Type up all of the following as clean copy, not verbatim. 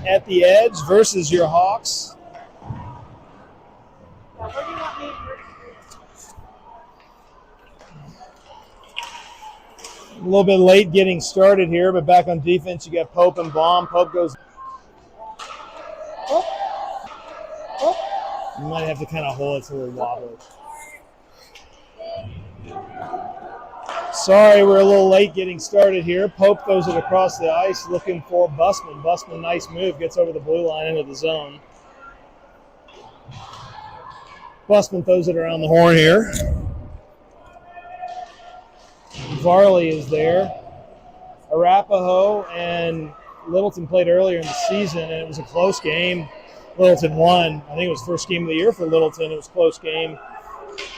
At the edge versus your Hawks. A little bit late getting started here, but back on defense you got Pope and Baum. Pope goes. You might have to kind of hold it so it wobbly. Sorry, we're a little late getting started here. Pope throws it across the ice looking for Busman. Busman, nice move, gets over the blue line into the zone. Busman throws it around the horn here. Varley is there. Arapahoe and Littleton played earlier in the season, and it was a close game. Littleton won. I think it was the first game of the year for Littleton. It was a close game.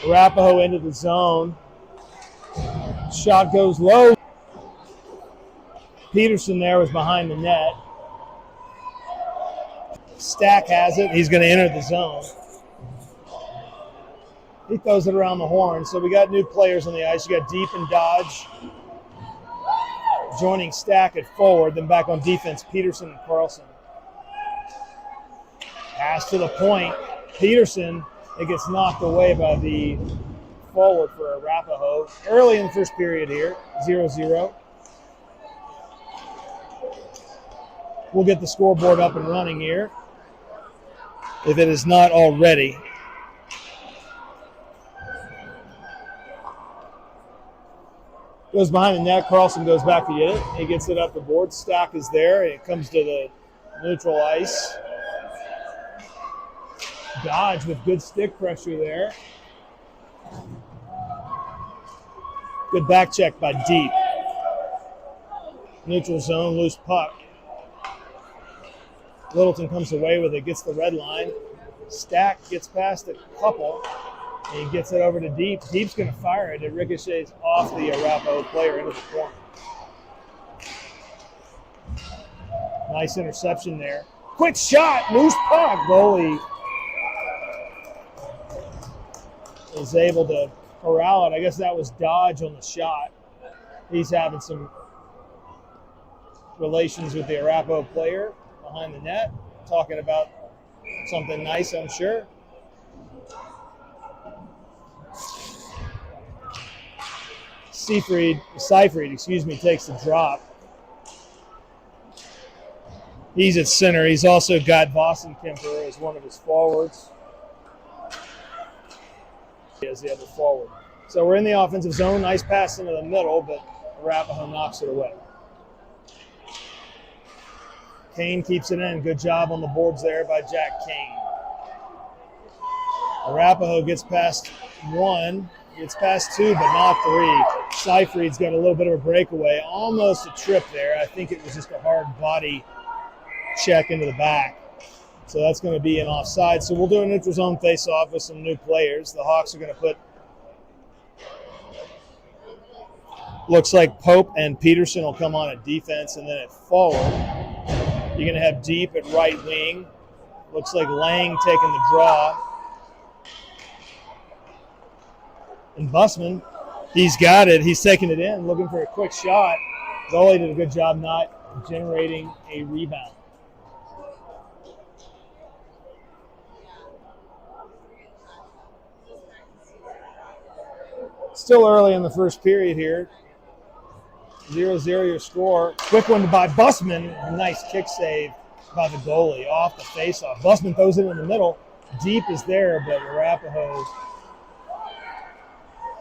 Arapahoe into the zone. Shot goes low. Peterson there was behind the net. Stack has it. He's going to enter the zone. He throws it around the horn. So we got new players on the ice. You got Deep and Dodge joining Stack at forward. Then back on defense, Peterson and Carlson. Pass to the point. Peterson, it gets knocked away by the forward for Arapahoe. Early in the first period here, 0-0. We'll get the scoreboard up and running here, if it is not already. Goes behind the net. Carlson goes back to get it. He gets it up the board. Stack is there. It comes to the neutral ice. Dodge with good stick pressure there. Good back check by Deep. Neutral zone, loose puck. Littleton comes away with it, gets the red line. Stack gets past a couple, and he gets it over to Deep. Deep's going to fire it. It ricochets off the Arapahoe player into the corner. Nice interception there. Quick shot, loose puck. Goalie is able to corral it. I guess that was Dodge on the shot. He's having some relations with the Arapahoe player behind the net, talking about something nice, I'm sure. Seifried, takes the drop. He's at center. He's also got Vosenkemper as one of his forwards. As the other forward. So we're in the offensive zone. Nice pass into the middle, but Arapahoe knocks it away. Kane keeps it in. Good job on the boards there by Jack Kane. Arapahoe gets past one, gets past two, but not three. Seifried's got a little bit of a breakaway. Almost a trip there. I think it was just a hard body check into the back. So that's going to be an offside. So we'll do a neutral zone face-off with some new players. The Hawks are going to put, looks like Pope and Peterson will come on at defense, and then at forward, you're going to have Deep at right wing. Looks like Lang taking the draw. And Busman, he's got it. He's taking it in, looking for a quick shot. Goalie did a good job not generating a rebound. Still early in the first period here. 0-0 your score. Quick one by Busman. Nice kick save by the goalie off the faceoff. Busman throws it in the middle. Deep is there, but Arapahoe,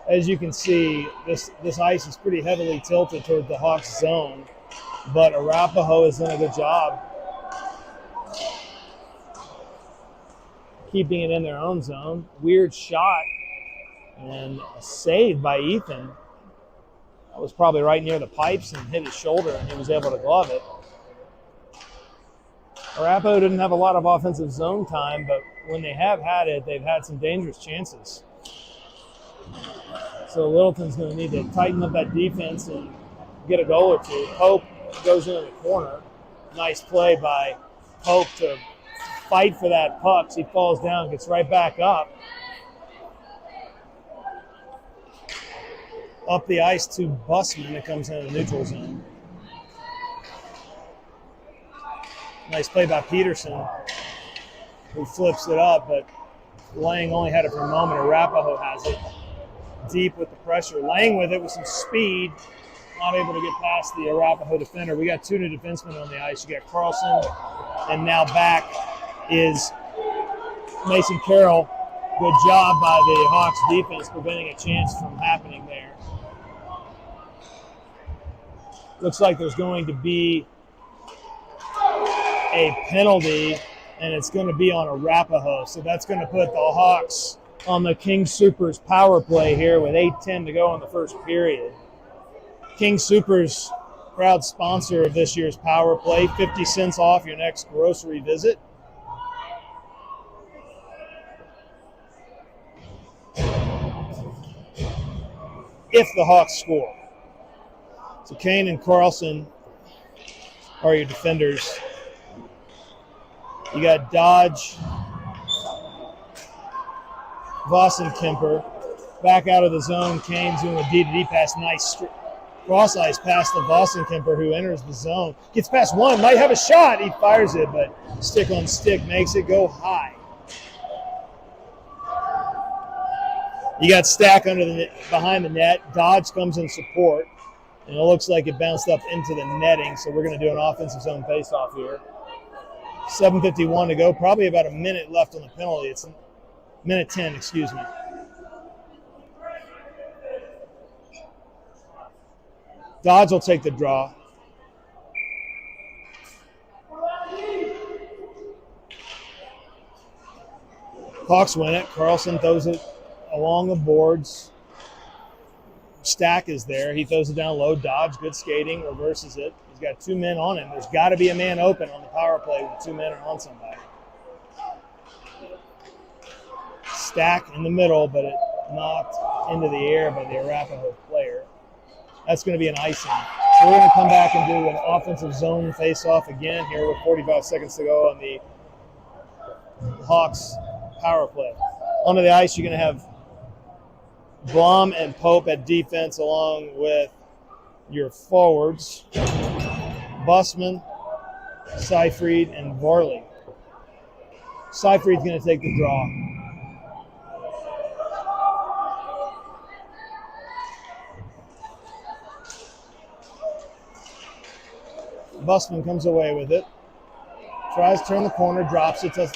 as you can see, this ice is pretty heavily tilted toward the Hawks zone, but Arapahoe has done a good job keeping it in their own zone. Weird shot. And a save by Ethan. That was probably right near the pipes and hit his shoulder, and he was able to glove it. Arapahoe didn't have a lot of offensive zone time, but when they have had it, they've had some dangerous chances. So Littleton's going to need to tighten up that defense and get a goal or two. Pope goes into the corner. Nice play by Pope to fight for that puck. He falls down, gets right back up. Up the ice to Busman that comes into the neutral zone. Nice play by Peterson, who flips it up, but Lang only had it for a moment. Arapahoe has it. Deep with the pressure. Lang with it with some speed. Not able to get past the Arapahoe defender. We got two new defensemen on the ice. You got Carlson, and now back is Mason Carroll. Good job by the Hawks defense preventing a chance from happening there. Looks like there's going to be a penalty, and it's going to be on Arapahoe. So that's going to put the Hawks on the King Supers power play here with 8:10 to go in the first period. King Supers, proud sponsor of this year's power play, 50 cents off your next grocery visit. If the Hawks score. So Kane and Carlson are your defenders. You got Dodge, Vossenkemper, back out of the zone. Kane's doing a D-to-D pass. Nice cross-ice pass to Vossenkemper, who enters the zone. Gets past one, might have a shot. He fires it, but stick on stick makes it go high. You got Stack under the behind the net. Dodge comes in support, and it looks like it bounced up into the netting, so we're going to do an offensive zone faceoff here. 7:51 to go, probably about a minute left on the penalty. It's minute 10, excuse me. Dodge will take the draw. Hawks win it. Carlson throws it along the boards. Stack is there. He throws it down low. Dodge, good skating, reverses it. He's got two men on him. There's got to be a man open on the power play when two men are on somebody. Stack in the middle, but it knocked into the air by the Arapahoe player. That's going to be an icing. So we're going to come back and do an offensive zone face-off again here with 45 seconds to go on the Hawks power play. Onto the ice, you're going to have Blom and Pope at defense along with your forwards, Bussman, Seyfried, and Varley. Seyfried's going to take the draw. Bussman comes away with it. Tries to turn the corner, drops it to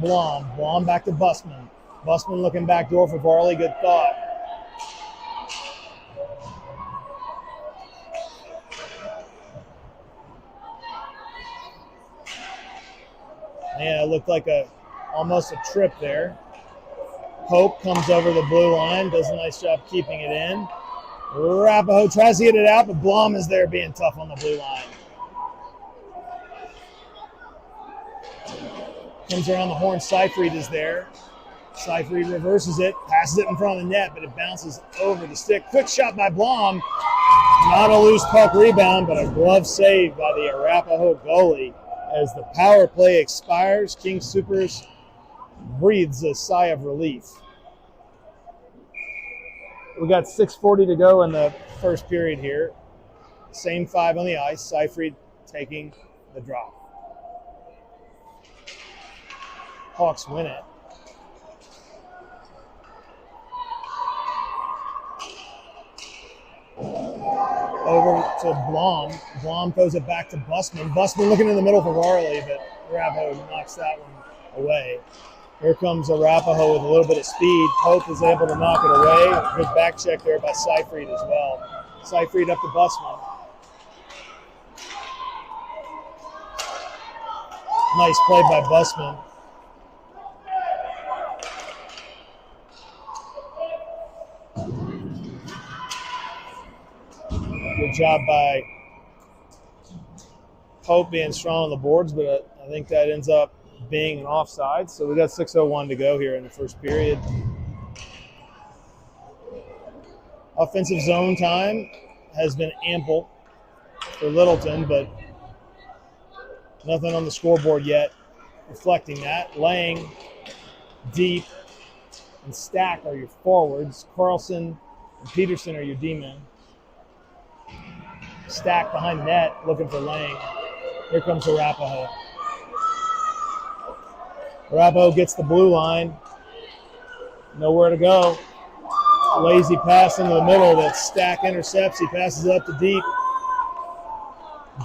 Blom. Blom back to Bussman. Bussman looking back door for Varley. Good thought. Yeah, it looked like almost a trip there. Pope comes over the blue line, does a nice job keeping it in. Arapahoe tries to get it out, but Blom is there being tough on the blue line. Comes around the horn. Seyfried is there. Seyfried reverses it, passes it in front of the net, but it bounces over the stick. Quick shot by Blom. Not a loose puck rebound, but a glove save by the Arapahoe goalie. As the power play expires, King Supers breathes a sigh of relief. We got 6:40 to go in the first period here. Same five on the ice. Seyfried taking the drop. Hawks win it. Over to Blom. Blom throws it back to Bussman. Bussman looking in the middle for Varley, but Arapahoe knocks that one away. Here comes Arapahoe with a little bit of speed. Pope is able to knock it away. Good back check there by Seyfried as well. Seyfried up to Bussman. Nice play by Bussman. Good job by Pope being strong on the boards, but I think that ends up being an offside. So we got 6:01 to go here in the first period. Offensive zone time has been ample for Littleton, but nothing on the scoreboard yet reflecting that. Lang, Deep, and Stack are your forwards. Carlson and Peterson are your D-men. Stack behind the net, looking for Lang. Here comes Arapahoe. Arapahoe gets the blue line. Nowhere to go. Lazy pass into the middle that Stack intercepts. He passes it up to Deep.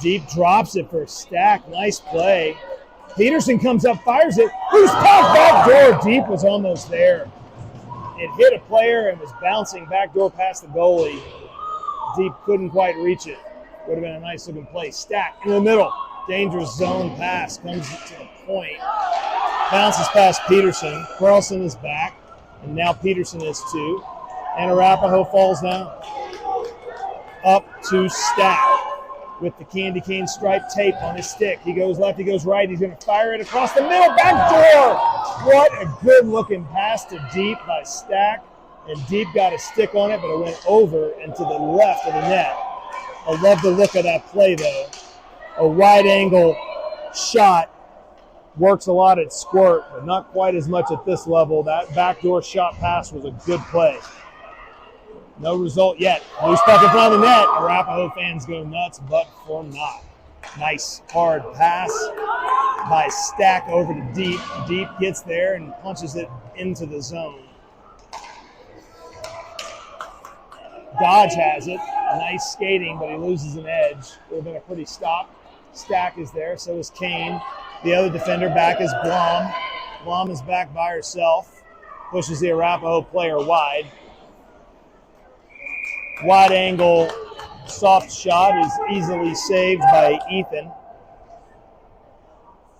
Deep drops it for Stack. Nice play. Peterson comes up, fires it. Loose puck, back door. Deep was almost there. It hit a player and was bouncing back door past the goalie. Deep couldn't quite reach it. Would have been a nice looking play. Stack in the middle. Dangerous zone pass. Comes to the point. Bounces past Peterson. Carlson is back. And now Peterson is too. And Arapahoe falls down. Up to Stack with the candy cane stripe tape on his stick. He goes left, he goes right. He's going to fire it across the middle. Back door! What a good-looking pass to Deep by Stack. And Deep got a stick on it, but it went over and to the left of the net. I love the look of that play, though. A wide-angle shot. Works a lot at squirt, but not quite as much at this level. That backdoor shot pass was a good play. No result yet. Loose puck in front of the net. Arapahoe fans go nuts, but for not. Nice hard pass by Stack over to Deep. Deep gets there and punches it into the zone. Dodge has it. Nice skating, but he loses an edge. Would have been a pretty stop. Stack is there, so is Kane. The other defender back is Blom. Blom is back by herself. Pushes the Arapahoe player wide. Wide angle soft shot is easily saved by Ethan.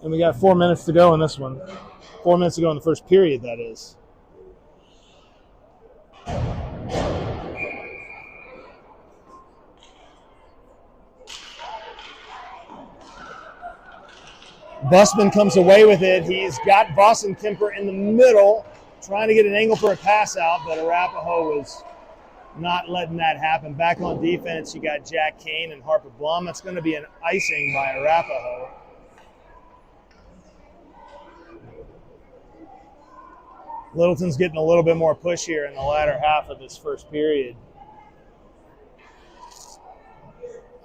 And we got 4 minutes to go in this one. 4 minutes to go in the first period, that is. Busman comes away with it. He's got Boston Kemper in the middle, trying to get an angle for a pass out, but Arapahoe was not letting that happen. Back on defense, you got Jack Kane and Harper Blum. That's going to be an icing by Arapahoe. Littleton's getting a little bit more push here in the latter half of this first period.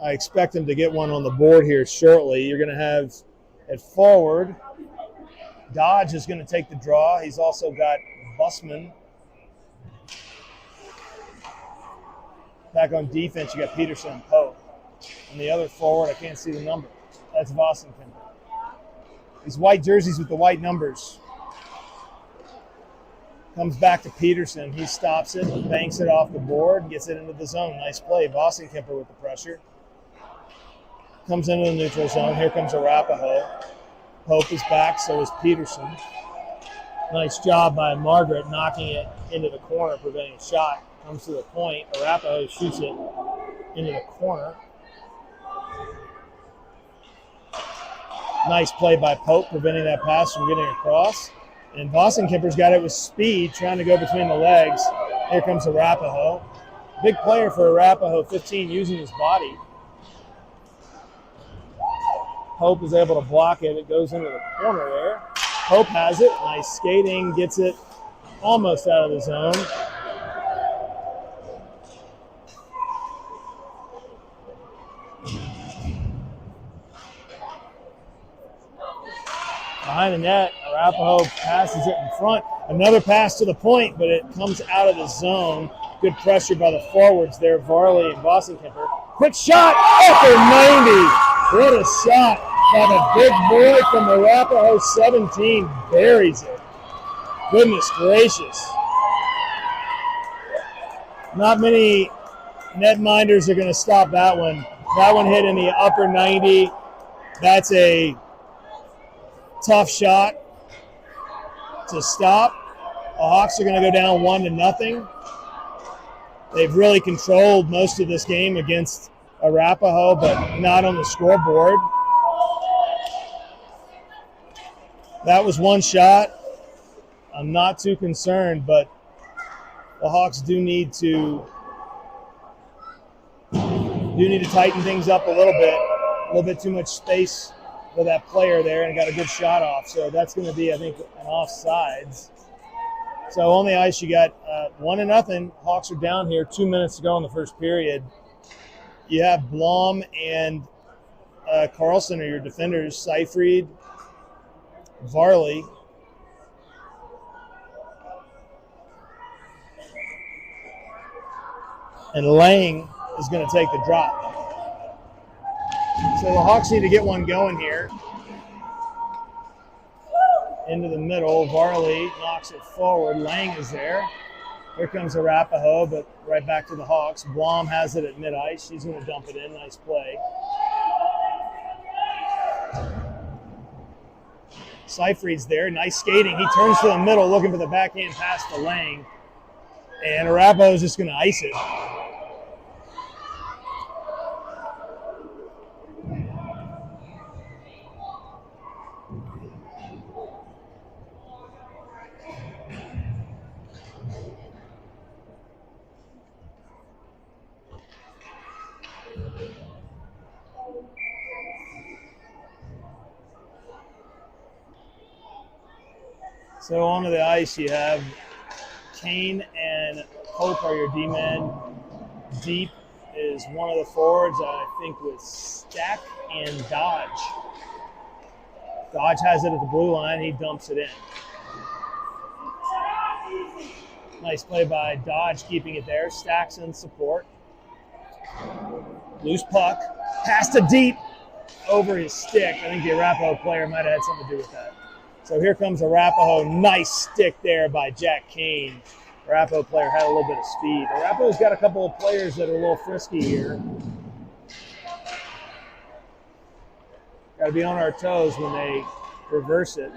I expect him to get one on the board here shortly. You're going to have at forward, Dodge is going to take the draw. He's also got Busman. Back on defense, you got Peterson and Pope. On the other forward, I can't see the number. That's Boston Kemper. These white jerseys with the white numbers. Comes back to Peterson. He stops it, banks it off the board, and gets it into the zone. Nice play. Boston Kemper with the pressure. Comes into the neutral zone. Here comes Arapahoe. Pope is back, so is Peterson. Nice job by Margaret knocking it into the corner, preventing a shot. Comes to the point. Arapahoe shoots it into the corner. Nice play by Pope, preventing that pass from getting across. And Boston Kemper's got it with speed, trying to go between the legs. Here comes Arapahoe. Big player for Arapahoe, 15, using his body. Pope is able to block it. It goes into the corner there. Pope has it. Nice skating. Gets it almost out of the zone. Behind the net, Arapahoe passes it in front. Another pass to the point, but it comes out of the zone. Good pressure by the forwards there, Varley and Boston Kemper. Quick shot, upper 90. What a shot by the big boy from Arapahoe 17. Buries it. Goodness gracious. Not many netminders are going to stop that one. That one hit in the upper 90. That's a tough shot to stop. The Hawks are going to go down 1-0. They've really controlled most of this game against Arapahoe, but not on the scoreboard. That was one shot. I'm not too concerned, but the Hawks do need to tighten things up a little bit too much space for that player there, and got a good shot off. So that's going to be, I think, an offsides. So on the ice, you got 1-0. Hawks are down here. 2 minutes to go in the first period. You have Blom and Carlson are your defenders. Seyfried, Varley, And Lang is going to take the drop. So the Hawks need to get one going here. Into the middle, Varley knocks it forward. Lang is there. Here comes Arapahoe, but right back to the Hawks. Blom has it at mid-ice. She's going to dump it in. Nice play. Seyfried's there. Nice skating. He turns to the middle looking for the backhand pass to Lang. And Arapahoe is just going to ice it. So onto the ice, you have Kane and Pope are your D-men. Deep is one of the forwards, I think, with Stack and Dodge. Dodge has it at the blue line. He dumps it in. Nice play by Dodge, keeping it there. Stack's in support. Loose puck. Pass to Deep over his stick. I think the Arapahoe player might have had something to do with that. So here comes Arapahoe. Nice stick there by Jack Kane. Arapahoe player had a little bit of speed. Arapahoe's got a couple of players that are a little frisky here. Got to be on our toes when they reverse it.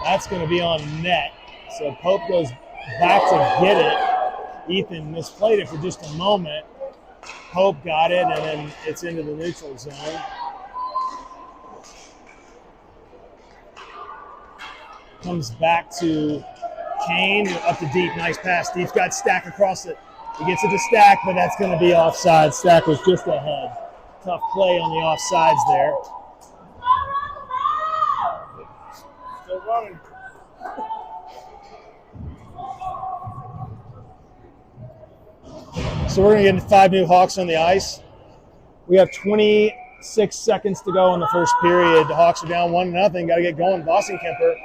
That's going to be on net. So Pope goes back to get it. Ethan misplayed it for just a moment. Pope got it, and then it's into the neutral zone. Comes back to Kane, up to Deep. Nice pass. Deep's got Stack across it. He gets it to Stack, but that's going to be offside. Stack was just ahead. Tough play on the offsides there. Still running. So we're going to get 5 new Hawks on the ice. We have 26 seconds to go in the first period. The Hawks are down 1-0. Got to get going. Boston Kemper,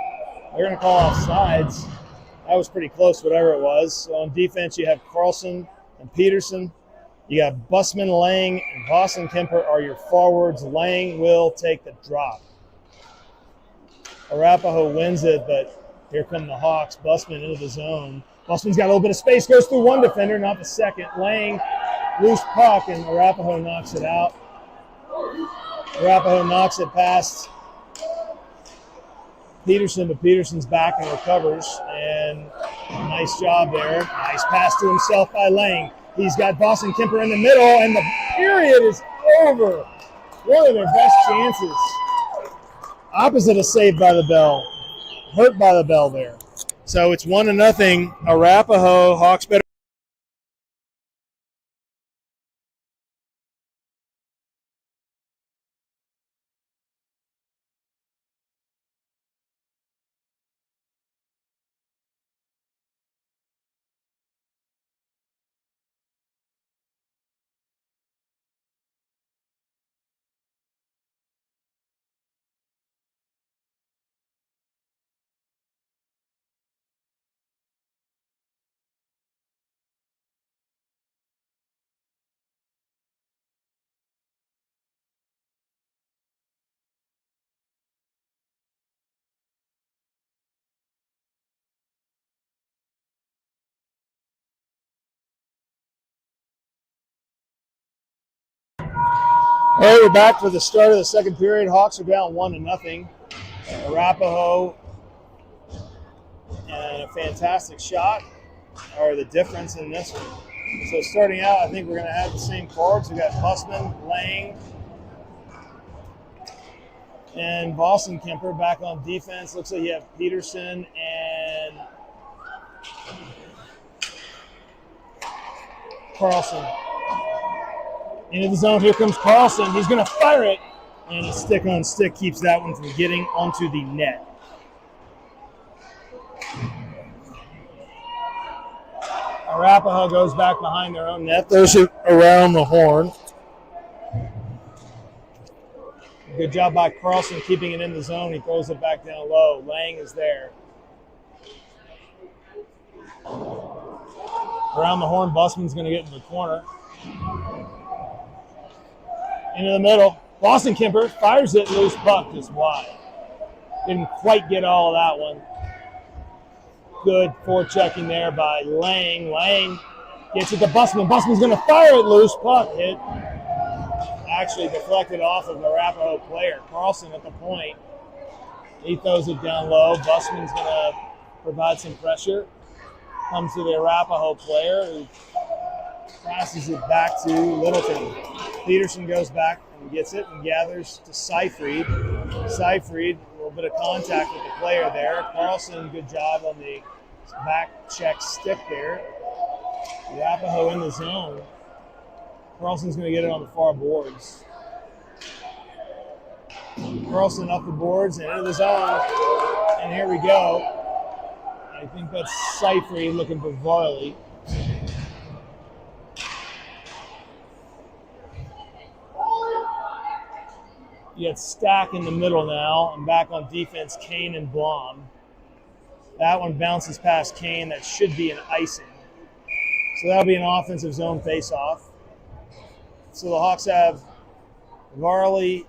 they're going to call offsides. That was pretty close, whatever it was. So on defense, you have Carlson and Peterson. You got Busman, Lang, and Boston Kemper are your forwards. Lang will take the drop. Arapahoe wins it, but here come the Hawks. Busman into the zone. Busman's got a little bit of space, goes through one defender, not the second. Lang, loose puck, and Arapahoe knocks it out. Arapahoe knocks it past Peterson, but Peterson's back and recovers. And nice job there. Nice pass to himself by Lang. He's got Boston Kemper in the middle, and the period is over. One of their best chances. Opposite of saved by the bell. Hurt by the bell there. So it's 1-0. Arapahoe, Hawks better. All right, we're back for the start of the second period. Hawks are down 1-0. Arapahoe and a fantastic shot are the difference in this one. So starting out, I think we're going to have the same forwards. We've got Busman, Lang, and Boston Kemper back on defense. Looks like you have Peterson and Carlson. Into the zone, here comes Carlson. He's going to fire it, and a stick-on-stick keeps that one from getting onto the net. Arapahoe goes back behind their own net. Throws it around the horn. Good job by Carlson keeping it in the zone. He throws it back down low. Lang is there. Around the horn, Busman's going to get in the corner. Into the middle. Boston Kemper fires it, loose puck just wide. Didn't quite get all of that one. Good forechecking there by Lang. Lang gets it to Busman. Busman's going to fire it loose. Puck hit. Actually deflected off of the Arapahoe player. Carlson at the point. He throws it down low. Busman's going to provide some pressure. Comes to the Arapahoe player who passes it back to Littleton. Peterson goes back and gets it and gathers to Seyfried. Seyfried, a little bit of contact with the player there. Carlson, good job on the back check stick there. Arapahoe in the zone. Carlson's going to get it on the far boards. Carlson up the boards and into the zone. And here we go. I think that's Seyfried looking for Varley. You got Stack in the middle now, and back on defense, Kane and Blom. That one bounces past Kane. That should be an icing. So that'll be an offensive zone face-off. So the Hawks have Varley,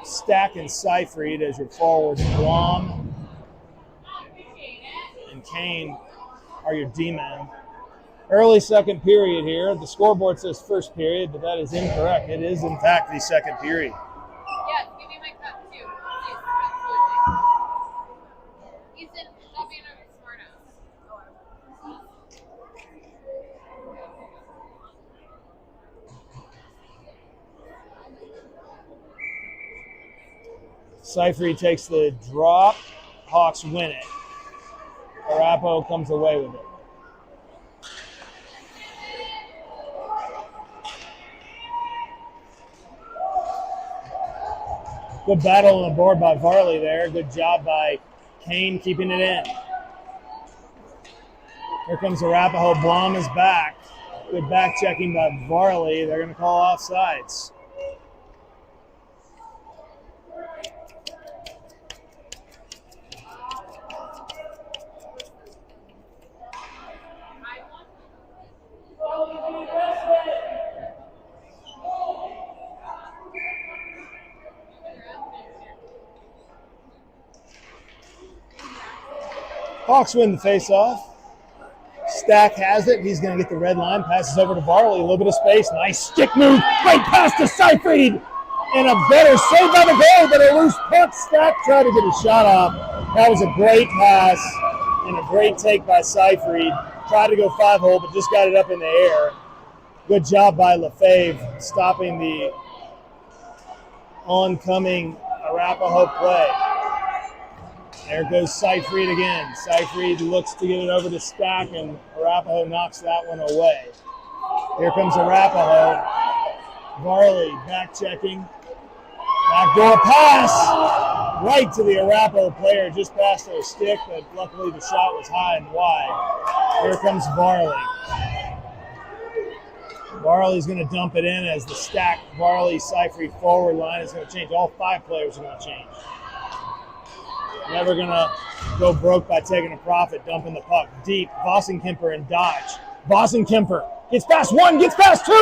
Stack, and Seyfried as your forwards. Blom and Kane are your D-men. Early second period here. The scoreboard says first period, but that is incorrect. It is, in fact, the second period. Yeah, give me my cup, too. Please. Ethan, stop being a smart ass. Seyfried takes the drop. Hawks win it. Arapahoe comes away with it. Good battle on the board by Varley there. Good job by Kane keeping it in. Here comes Arapahoe. Blom is back. Good back checking by Varley. They're going to call offsides. Hawks win the face-off. Stack has it. He's going to get the red line. Passes over to Varley. A little bit of space. Nice stick move. Great pass to Seyfried. And a better save by the goal, but a loose puck. Stack tried to get a shot off. That was a great pass and a great take by Seyfried. Tried to go 5-hole, but just got it up in the air. Good job by Lefebvre stopping the oncoming Arapahoe play. There goes Seyfried again. Seyfried looks to get it over to Stack, and Arapahoe knocks that one away. Here comes Arapahoe. Varley back checking. Backdoor pass right to the Arapahoe player, just past their stick, but luckily the shot was high and wide. Here comes Varley. Varley's going to dump it in as the Stack Varley-Seyfried forward line is going to change. All 5 players are going to change. Never going to go broke by taking a profit, dumping the puck deep. Vossen-Kemper and Dodge. Vossen-Kemper gets past 1, gets past 2.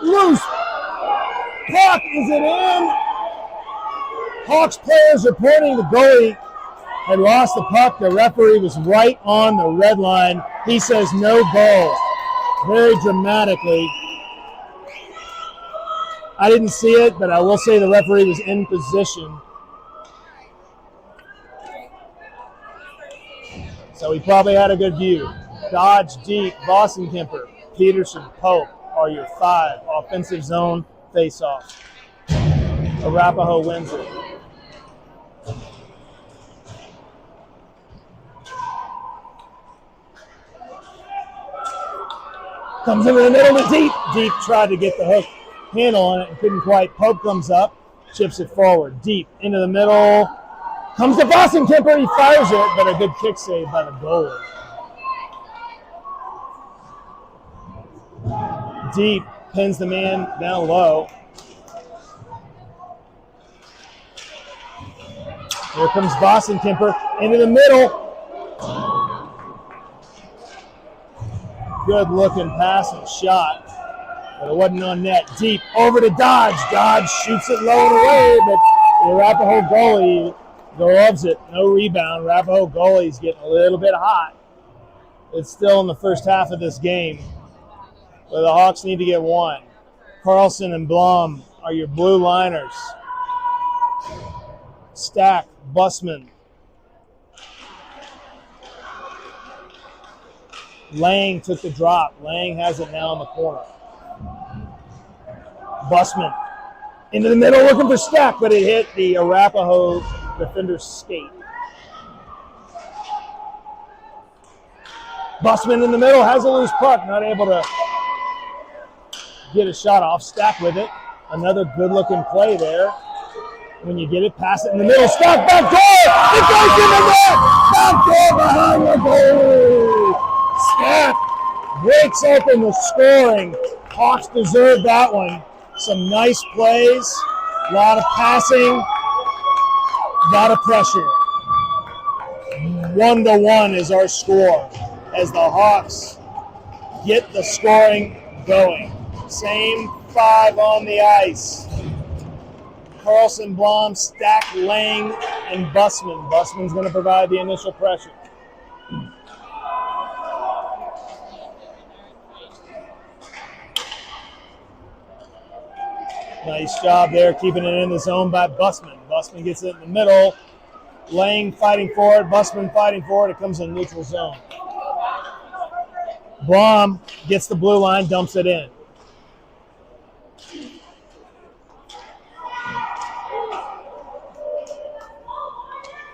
Loose. Puck, is it in? Hawks players reporting the goalie had lost the puck. The referee was right on the red line. He says no goal. Very dramatically. I didn't see it, but I will say the referee was in position. So he probably had a good view. Dodge deep, Vossen-Kemper, Peterson, Pope are your 5 offensive zone face-off. Arapahoe wins it. Comes into the middle of deep. Deep tried to get the hook handle on it and couldn't quite. Pope comes up, chips it forward. Deep into the middle. Comes to Vossen-Kemper. He fires it, but a good kick save by the goalie. Deep pins the man down low. Here comes Vossen-Kemper into the middle. good looking pass and shot, but it wasn't on net. Deep over to Dodge. Dodge shoots it low and away, but the Arapahoe goalie gloves it. No rebound. Arapahoe goalie's getting a little bit hot. It's still in the first half of this game, but the Hawks need to get one. Carlson and Blom are your blue liners. Stack, Busman. Lang took the drop. Lang has it now in the corner. Busman into the middle looking for Stack, but it hit the Arapahoe defender's skate. Busman in the middle has a loose puck, not able to get a shot off. Stack with it. Another good-looking play there. When you get it, pass it in the middle. Stack, back door! It goes in the net! Back door behind the goal! Stack breaks open the scoring. Hawks deserve that one. Some nice plays, a lot of passing, a lot of pressure. 1-1 is our score as the Hawks get the scoring going. Same five on the ice. Carlson, Blom, Stack, Lang, and Busman. Busman's going to provide the initial pressure. Nice job there, keeping it in the zone by Busman. Busman gets it in the middle. Lang fighting for it. Busman fighting for it. It comes in neutral zone. Blom gets the blue line, dumps it in.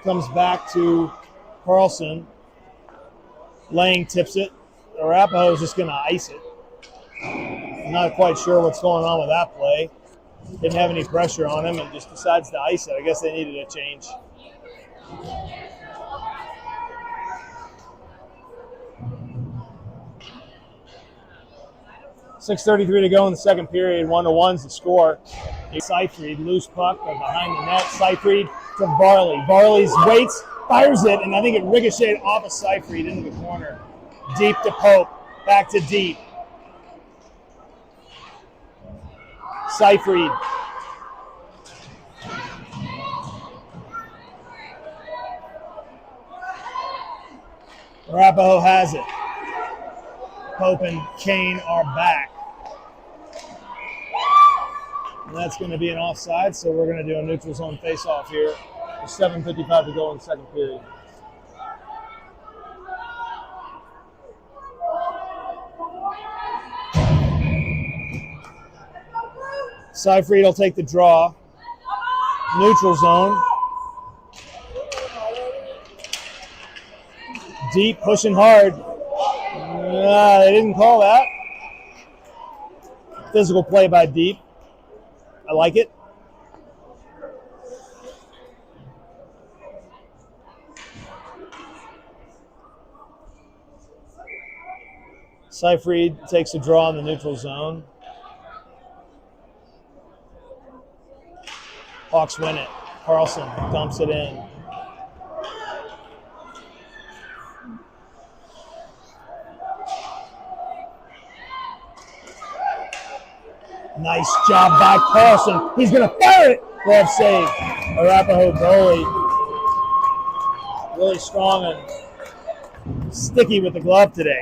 Comes back to Carlson. Lang tips it. Arapahoe is just going to ice it. I'm not quite sure what's going on with that play. Didn't have any pressure on him and just decides to ice it. I guess they needed a change. .6:33 to go in the second period. 1-1's the score. Seyfried, loose puck behind the net. Seyfried to Varley. Varley's waits, fires it, and I think it ricocheted off of Seyfried into the corner. Deep to Pope. Back to Deep. Seyfried. Arapahoe has it. Pope and Kane are back. And that's going to be an offside, so we're going to do a neutral zone face-off here. With 7:55 to go in the second period. Seyfried will take the draw. Neutral zone. Deep, pushing hard. They didn't call that. Physical play by Deep. I like it. Seyfried takes a draw in the neutral zone. Hawks win it. Carlson dumps it in. Nice job by Carlson. He's going to fire it. Glove save. Arapahoe goalie. Really strong and sticky with the glove today.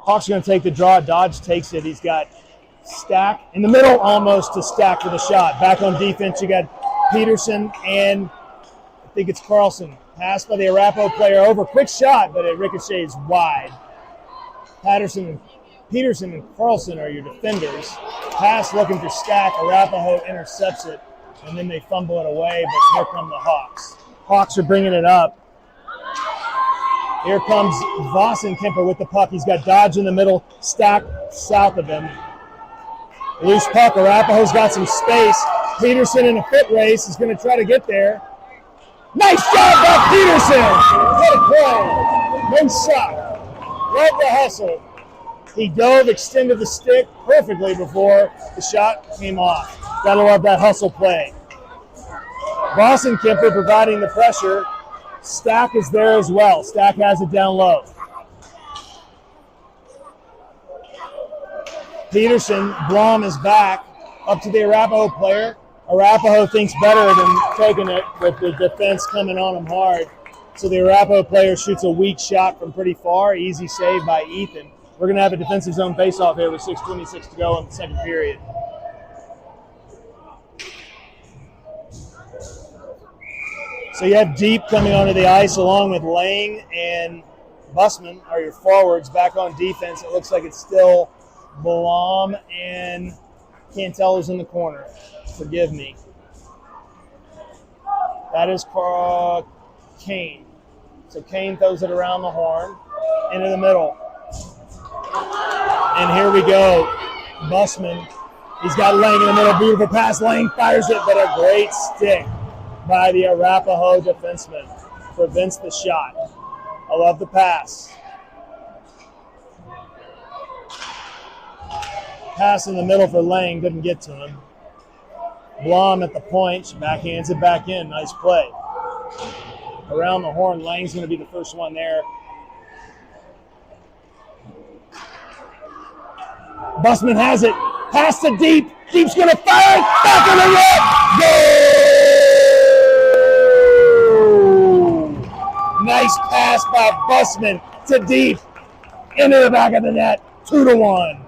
Hawks are going to take the draw. Dodge takes it. He's got Stack in the middle, almost to Stack with a shot. Back on defense, you got Peterson and I think it's Carlson. Passed by the Arapahoe player over. Quick shot, but it ricochets wide. Peterson and Carlson are your defenders. Pass looking for Stack. Arapahoe intercepts it, and then they fumble it away, but here come the Hawks. Hawks are bringing it up. Here comes Vossenkemper with the puck. He's got Dodge in the middle, Stack south of him. Loose puck. Arapahoe's got some space. Peterson in a foot race is going to try to get there. Nice job by Peterson. What a play. No shot. Love the hustle. He dove, extended the stick perfectly before the shot came off. Gotta love that hustle play. Boston Kemper providing the pressure. Stack is there as well. Stack has it down low. Peterson, Blom is back up to the Arapahoe player. Arapahoe thinks better than taking it with the defense coming on him hard. So the Arapahoe player shoots a weak shot from pretty far. Easy save by Ethan. We're going to have a defensive zone face-off here with 6:26 to go in the second period. So you have Deep coming onto the ice along with Lang and Busman are your forwards back on defense. It looks like it's still Blom and Cantelo's in the corner. Forgive me. That is Kane. So Kane throws it around the horn, into the middle. And here we go. Busman. He's got Lang in the middle. Beautiful pass. Lang fires it, but a great stick by the Arapahoe defenseman. Prevents the shot. I love the pass. Pass in the middle for Lang. Didn't get to him. Blom at the point. Backhands it back in. Nice play. Around the horn. Lang's going to be the first one there. Busman has it. Pass to Deep. Deep's going to fire it. Back in the net. Goal! Nice pass by Busman to Deep. Into the back of the net. 2-1.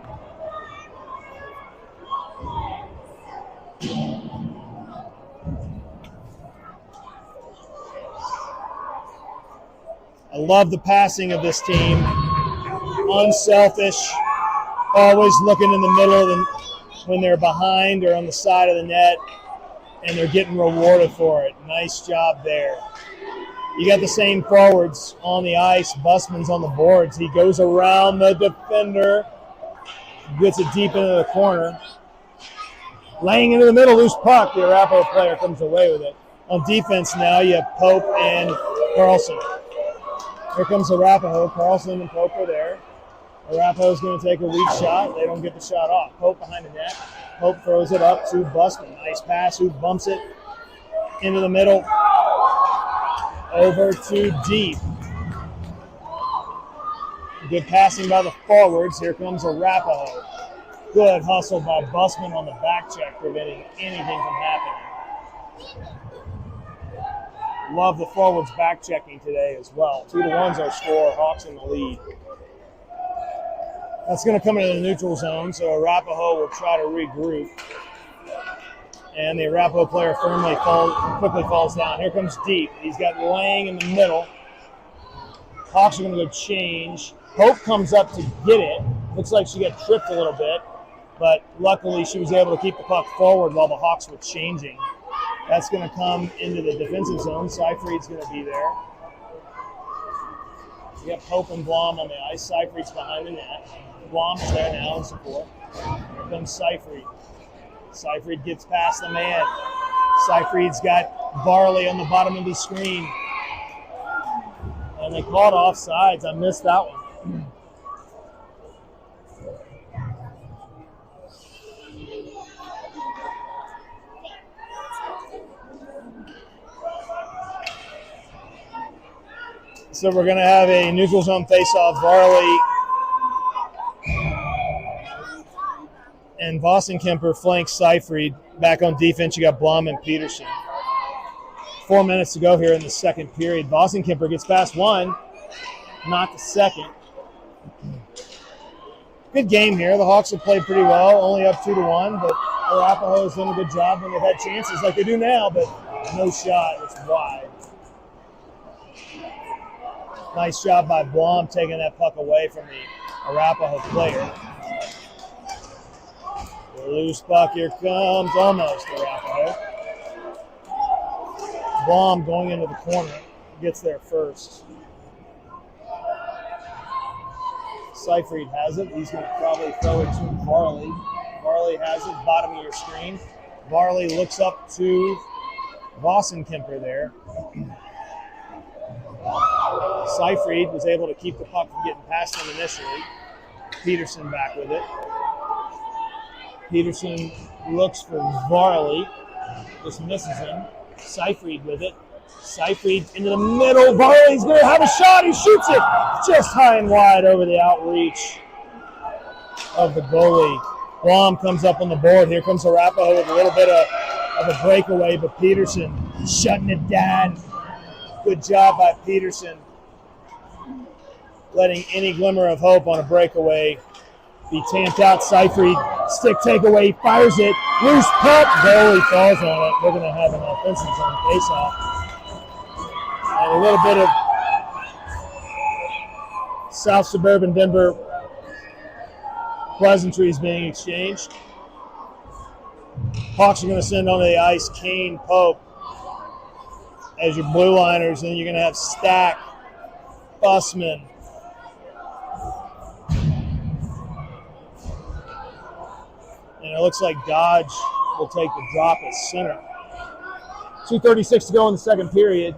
I love the passing of this team. Unselfish. Always looking in the middle when they're behind or on the side of the net, and they're getting rewarded for it. Nice job there. You got the same forwards on the ice. Busman's on the boards. He goes around the defender, gets it deep into the corner. Laying into the middle, loose puck. The Arapahoe player comes away with it. On defense now, you have Pope and Carlson. Here comes Arapahoe. Carlson and Pope are there. Arapahoe's going to take a weak shot. They don't get the shot off. Pope behind the net. Pope throws it up to Busman. Nice pass. Who bumps it into the middle. Over to Deep. Good passing by the forwards. Here comes Arapahoe. Good hustle by Busman on the back check, preventing anything from happening. Love the forwards back checking today as well. 2-1's our score. Hawks in the lead. That's going to come into the neutral zone, so Arapahoe will try to regroup. And the Arapahoe player quickly falls down. Here comes Deep. He's got Lang in the middle. Hawks are going to go change. Hope comes up to get it. Looks like she got tripped a little bit, but luckily she was able to keep the puck forward while the Hawks were changing. That's going to come into the defensive zone. Seyfried's going to be there. You have Pope and Blom on the ice. Seyfried's behind the net. Blom's there now in support. Here comes Seyfried. Seyfried gets past the man. Seyfried's got Varley on the bottom of the screen. And they called offsides. I missed that one. So we're going to have a neutral zone face-off. Varley and Boston Kemper flank Seyfried. Back on defense, you got Blom and Peterson. 4 minutes to go here in the second period. Boston Kemper gets past one, not the second. Good game here. The Hawks have played pretty well, only up 2-1, but Arapahoe has done a good job when they've had chances like they do now, but no shot. It's wide. Nice job by Blom taking that puck away from the Arapahoe player. The loose puck, here comes almost Arapahoe. Blom going into the corner, gets there first. Seyfried has it. He's going to probably throw it to Varley. Varley has it, bottom of your screen. Varley looks up to Boston Kemper there. Seyfried was able to keep the puck from getting past him initially. Peterson back with it. Peterson looks for Varley, just misses him. Seyfried with it. Seyfried into the middle. Varley's going to have a shot. He shoots it just high and wide over the outreach of the goalie. Blom comes up on the board. Here comes Arapahoe with a little bit of a breakaway, but Peterson shutting it down. Good job by Peterson, letting any glimmer of hope on a breakaway be tamped out. Seyfried, stick takeaway, fires it, loose puck, goalie falls on it. We're going to have an offensive zone faceoff. And a little bit of South Suburban Denver pleasantries being exchanged. Hawks are going to send onto the ice Kane, Pope as your blue liners, and you're going to have Stack, Bussman, and it looks like Dodge will take the drop at center. 2:36 to go in the second period.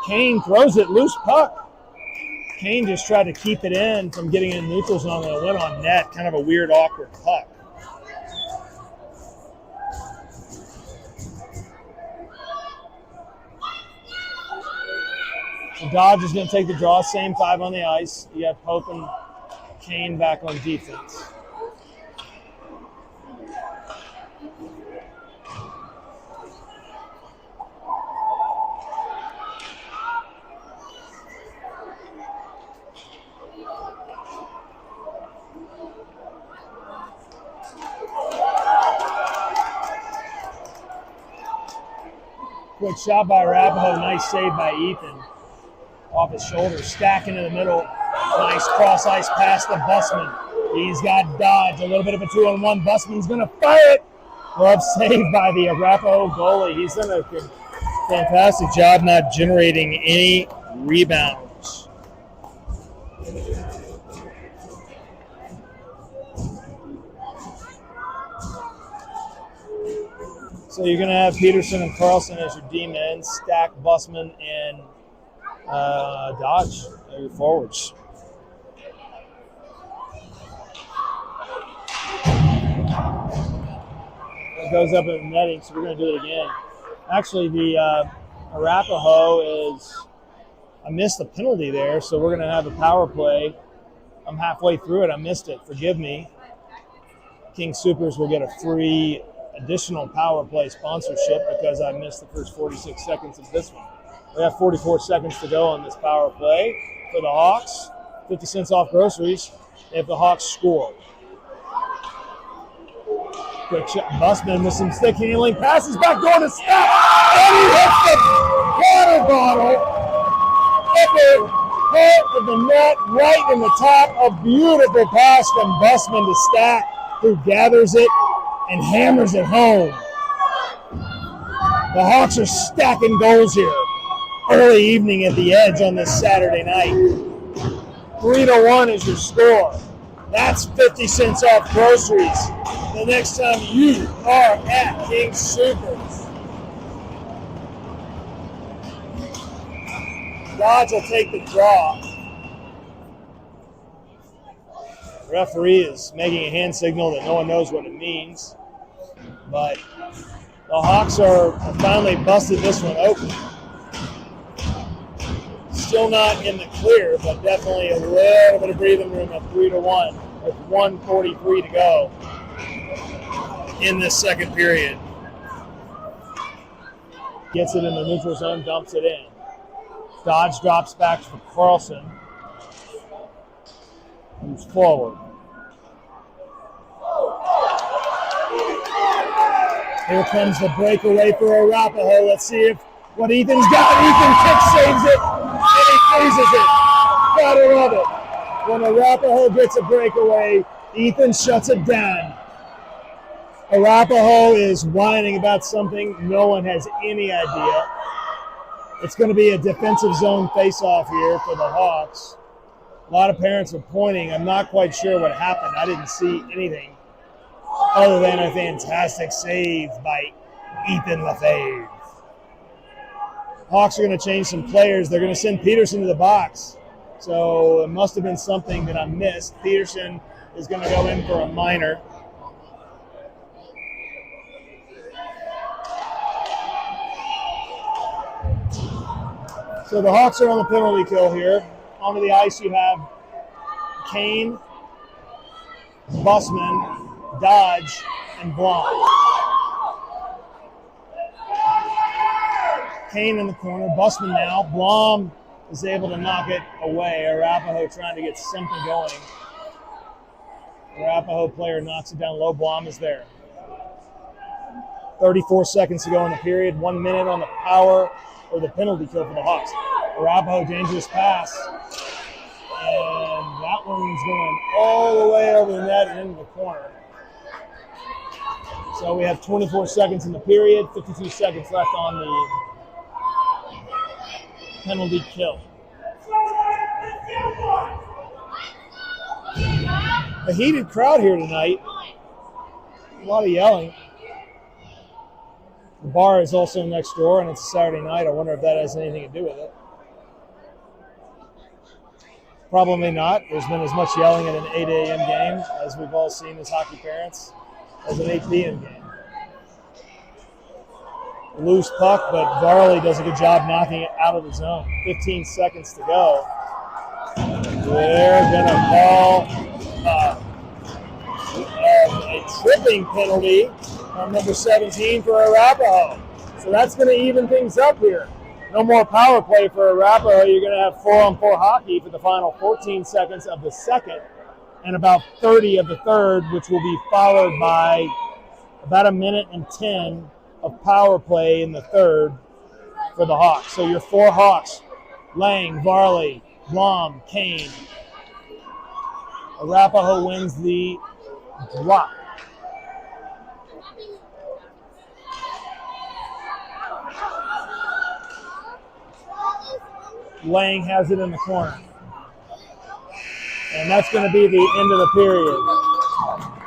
Kane throws it, loose puck. Kane just tried to keep it in from getting in neutral zone, and it went on net. Kind of a weird, awkward puck. So Dodge is going to take the draw, same five on the ice. You have Pope and Kane back on defense. Quick shot by Arapahoe. Nice save by Ethan. Off his shoulder. Stack into the middle. Nice cross ice pass to Bussman. He's got Dodge. A little bit of a 2-on-1. Bussman's going to fire it. Glove saved by the Arapahoe goalie. He's done a fantastic job not generating any rebounds. So you're going to have Peterson and Carlson as your D-men, Stack, Bussman, and Dodge are your forwards. It goes up in netting, so we're going to do it again. Actually, the Arapahoe is, I missed the penalty there, so we're going to have a power play. I'm halfway through it. I missed it. Forgive me. King Supers will get a free additional power play sponsorship because I missed the first 46 seconds of this one. We have 44 seconds to go on this power play for the Hawks. 50 cents off groceries if the Hawks score. Quick shot. Bussman with some stick handling. Passes back door to Stack. And he hits the water bottle upper part of the net right in the top. A beautiful pass from Bussman to Stack, who gathers it and hammers it home. The Hawks are stacking goals here. Early evening at the Edge on this Saturday night. 3-1 is your score. That's 50 cents off groceries the next time you are at King Supers. Dodge will take the draw. The referee is making a hand signal that no one knows what it means. But the Hawks are finally busted this one open. Still not in the clear, but definitely a little bit of breathing room at 3-1 with 1:43 to go in this second period. Gets it in the neutral zone, dumps it in. Dodge drops back for Carlson. Moves forward. Here comes the breakaway for Arapahoe. Let's see if what Ethan's got. Ethan kick saves it, and he freezes it. Gotta love it. When Arapahoe gets a breakaway, Ethan shuts it down. Arapahoe is whining about something. No one has any idea. It's going to be a defensive zone face-off here for the Hawks. A lot of parents are pointing. I'm not quite sure what happened. I didn't see anything other than a fantastic save by Ethan LaFave. Hawks are going to change some players. They're going to send Peterson to the box. So it must have been something that I missed. Peterson is going to go in for a minor. So the Hawks are on the penalty kill here. Onto the ice you have Kane, Bussman, Dodge, and Blom. Kane in the corner, Bussman now. Blom is able to knock it away. Arapahoe trying to get something going. Arapahoe player knocks it down low. Blom is there. 34 seconds to go in the period. 1 minute on the power or the penalty kill for the Hawks. Arapahoe, dangerous pass. And that one's going all the way over the net and into the corner. So we have 24 seconds in the period, 52 seconds left on the penalty kill. A heated crowd here tonight. A lot of yelling. The bar is also next door, and it's a Saturday night. I wonder if that has anything to do with it. Probably not. There's been as much yelling at an 8 a.m. game, as we've all seen as hockey parents, as an 8 p.m. game. Loose puck, but Varley does a good job knocking it out of the zone. 15 seconds to go. They're going to call a tripping penalty on number 17 for Arapahoe. So that's going to even things up here. No more power play for Arapahoe. You're going to have 4-on-4 hockey for the final 14 seconds of the second and about 30 of the third, which will be followed by about 1 minute and 10 of power play in the third for the Hawks. So your 4 Hawks, Lang, Varley, Blom, Kane. Arapahoe wins the drop. Lang has it in the corner. And that's going to be the end of the period.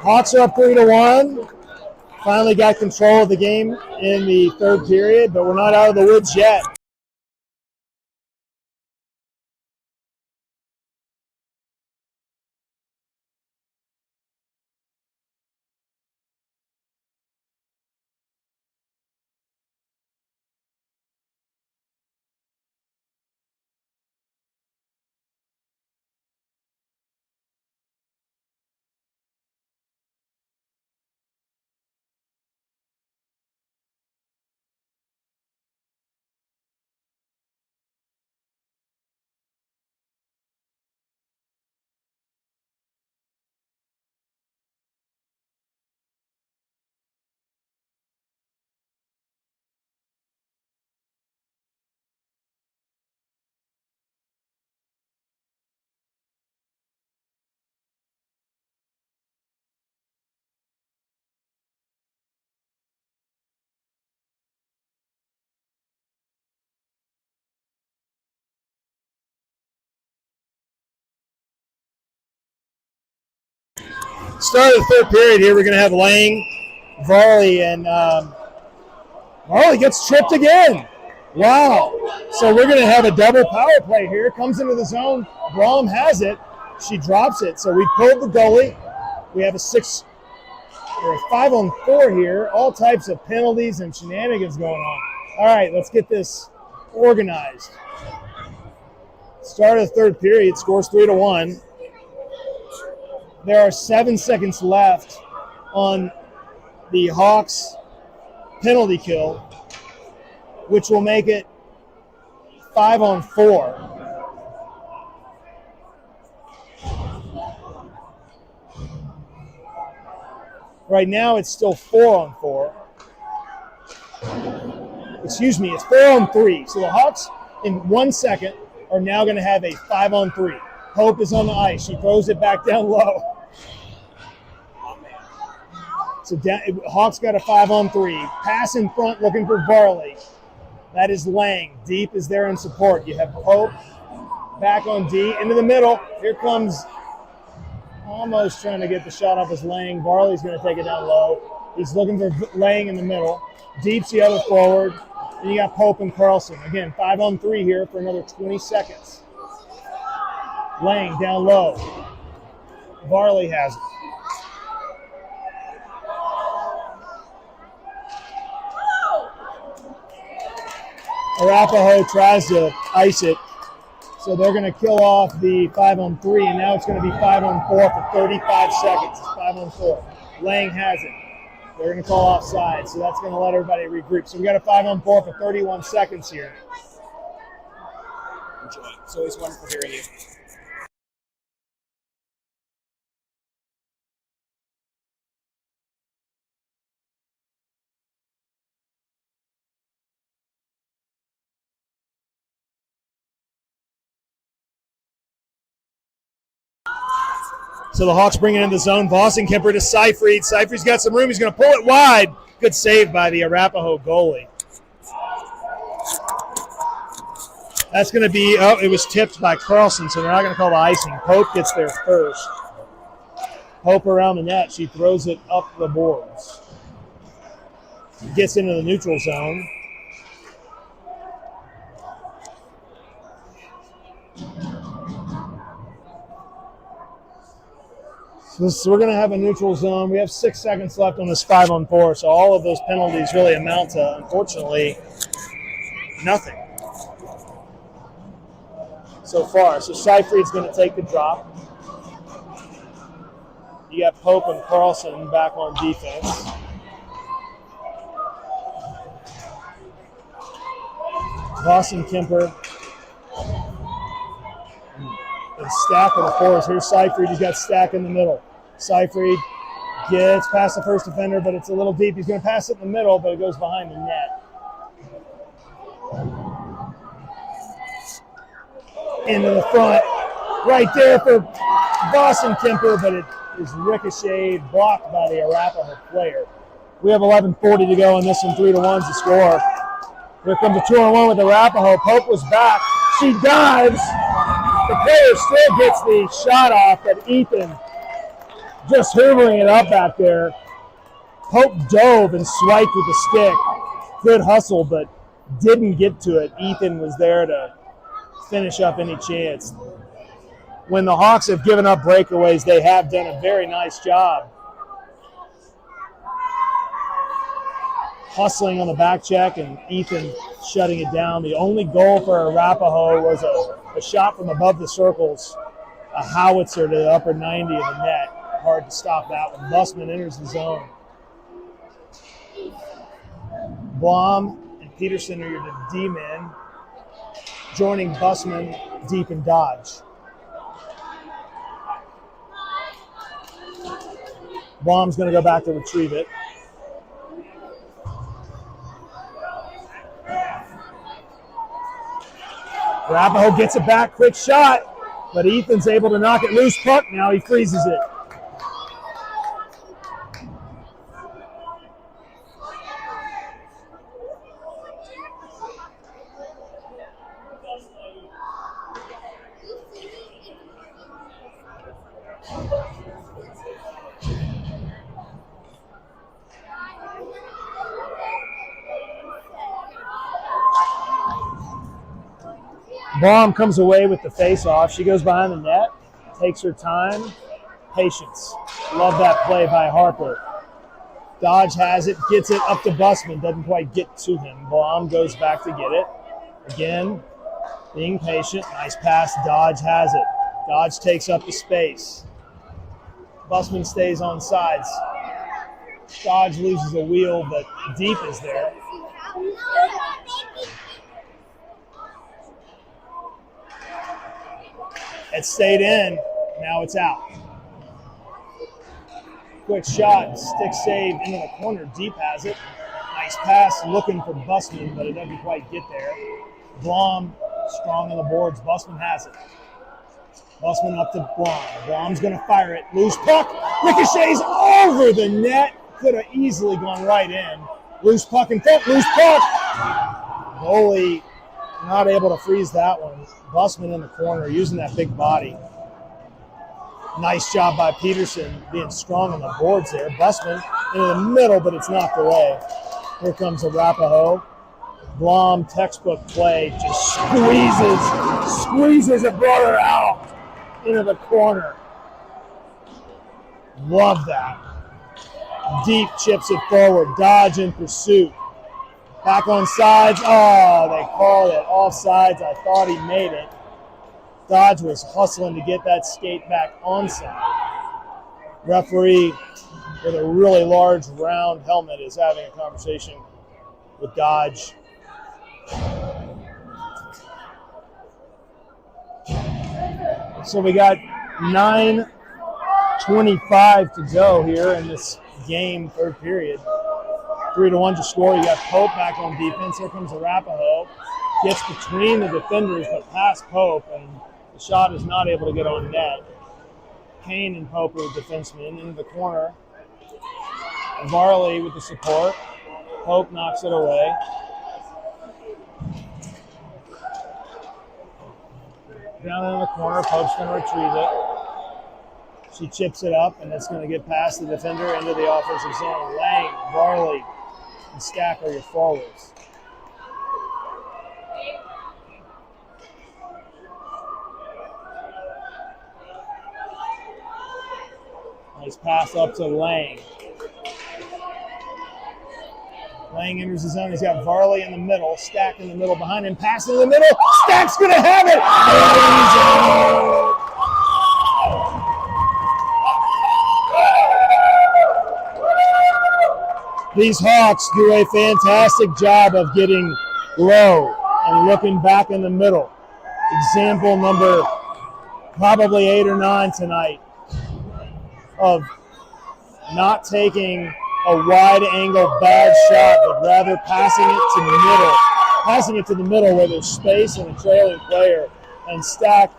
Hawks are up 3-1. Finally got control of the game in the third period, but we're not out of the woods yet. Start of the third period here. We're going to have Lang, Varley, and Varley gets tripped again. Wow. So we're going to have a double power play here. Comes into the zone. Blom has it. She drops it. So we pulled the goalie. We have a 5-on-4 here. All types of penalties and shenanigans going on. All right, let's get this organized. Start of the third period. Scores 3-1. There are 7 seconds left on the Hawks penalty kill, which will make it 5-on-4. Right now it's still 4-on-4. Excuse me, it's 4-on-3. So the Hawks in 1 second are now going to have a 5-on-3. Hope is on the ice. She throws it back down low. So Hawks got a 5-on-3. Pass in front looking for Varley. That is Lang. Deep is there in support. You have Hope, Back on D, into the middle. Here comes, almost trying to get the shot off his Lang. Varley's going to take it down low. He's looking for Lang in the middle. Deep's the other forward. And you got Pope and Carlson. Again, 5-on-3 here for another 20 seconds. Lang down low. Varley has it. Arapahoe tries to ice it. So they're going to kill off the 5-on-3, and now it's going to be 5-on-4 for 35 seconds. It's 5-on-4. Lang has it. They're going to call offside, so that's going to let everybody regroup. So we got a 5-on-4 for 31 seconds here. Enjoy. It's always wonderful hearing you. So the Hawks bring it in the zone. Kemper to Seyfried. Seyfried's got some room. He's going to pull it wide. Good save by the Arapahoe goalie. That's going to be, it was tipped by Carlson, so they're not going to call the icing. Pope gets there first. Pope around the net. She throws it up the boards. Gets into the neutral zone. So we're going to have a neutral zone. We have 6 seconds left on this 5-on-4, so all of those penalties really amount to, unfortunately, nothing so far. So Seyfried's going to take the drop. You got Pope and Carlson back on defense. Kemper. And Stack of the fours. Here's Seyfried. He's got Stack in the middle. Seyfried gets past the first defender, but it's a little deep. He's going to pass it in the middle, but it goes behind the net. Into the front. Right there for Kemper, but it is ricocheted, blocked by the Arapahoe player. We have 11:40 to go in this one, 3-1's the score. Here comes a 2-on-1 with Arapahoe. Pope was back. She dives. The player still gets the shot off, but Ethan just hoovering it up back there. Pope dove and swiped with the stick. Good hustle, but didn't get to it. Ethan was there to finish up any chance. When the Hawks have given up breakaways, they have done a very nice job hustling on the back check and Ethan shutting it down. The only goal for Arapahoe was a shot from above the circles, a howitzer to the upper 90 of the net. Hard to stop that one. Bussman enters the zone. Blom and Peterson are the D-men, joining Bussman deep in Dodge. Blom's going to go back to retrieve it. Arapahoe gets it back, quick shot, but Ethan's able to knock it loose. Puck now, he freezes it. Blom comes away with the face-off. She goes behind the net, takes her time, patience. Love that play by Harper. Dodge has it, gets it up to Bussman, doesn't quite get to him. Blom goes back to get it. Again, being patient, nice pass, Dodge has it. Dodge takes up the space. Bussman stays on sides. Dodge loses a wheel, but Deep is there. It stayed in, now it's out. Quick shot, stick save into the corner. Deep has it. Nice pass looking for Bussman, but it doesn't quite get there. Blom strong on the boards. Bussman has it. Bussman up to Blom. Blom's going to fire it. Loose puck. Ricochets over the net. Could have easily gone right in. Loose puck in front. Loose puck. Goalie not able to freeze that one. Bussman in the corner using that big body. Nice job by Peterson being strong on the boards there. Bussman into the middle, but it's knocked away. Here comes Arapahoe. Blom, textbook play, just squeezes a brother out into the corner. Love that. Deep chips it forward. Dodge in pursuit. Back on sides. Oh, they called it offsides. I thought he made it. Dodge was hustling to get that skate back onside. Referee with a really large round helmet is having a conversation with Dodge. So we got 9:25 to go here in this game, third period. 3-1 to score. You got Pope back on defense. Here comes Arapahoe. Gets between the defenders, but past Pope, and the shot is not able to get on net. Kane and Pope are defensemen into the corner. Varley with the support. Pope knocks it away. Down in the corner, Pope's going to retrieve it. She chips it up, and it's going to get past the defender into the offensive zone. Lang, Varley, and Stack are your forwards. Nice pass up to Lang. Lang enters the zone. He's got Varley in the middle, Stack in the middle behind him, pass in the middle. Stack's going to have it. These Hawks do a fantastic job of getting low and looking back in the middle. Example number probably 8 or 9 tonight of not taking a wide angle bad shot, but rather passing it to the middle where there's space and a trailing player. And Stack,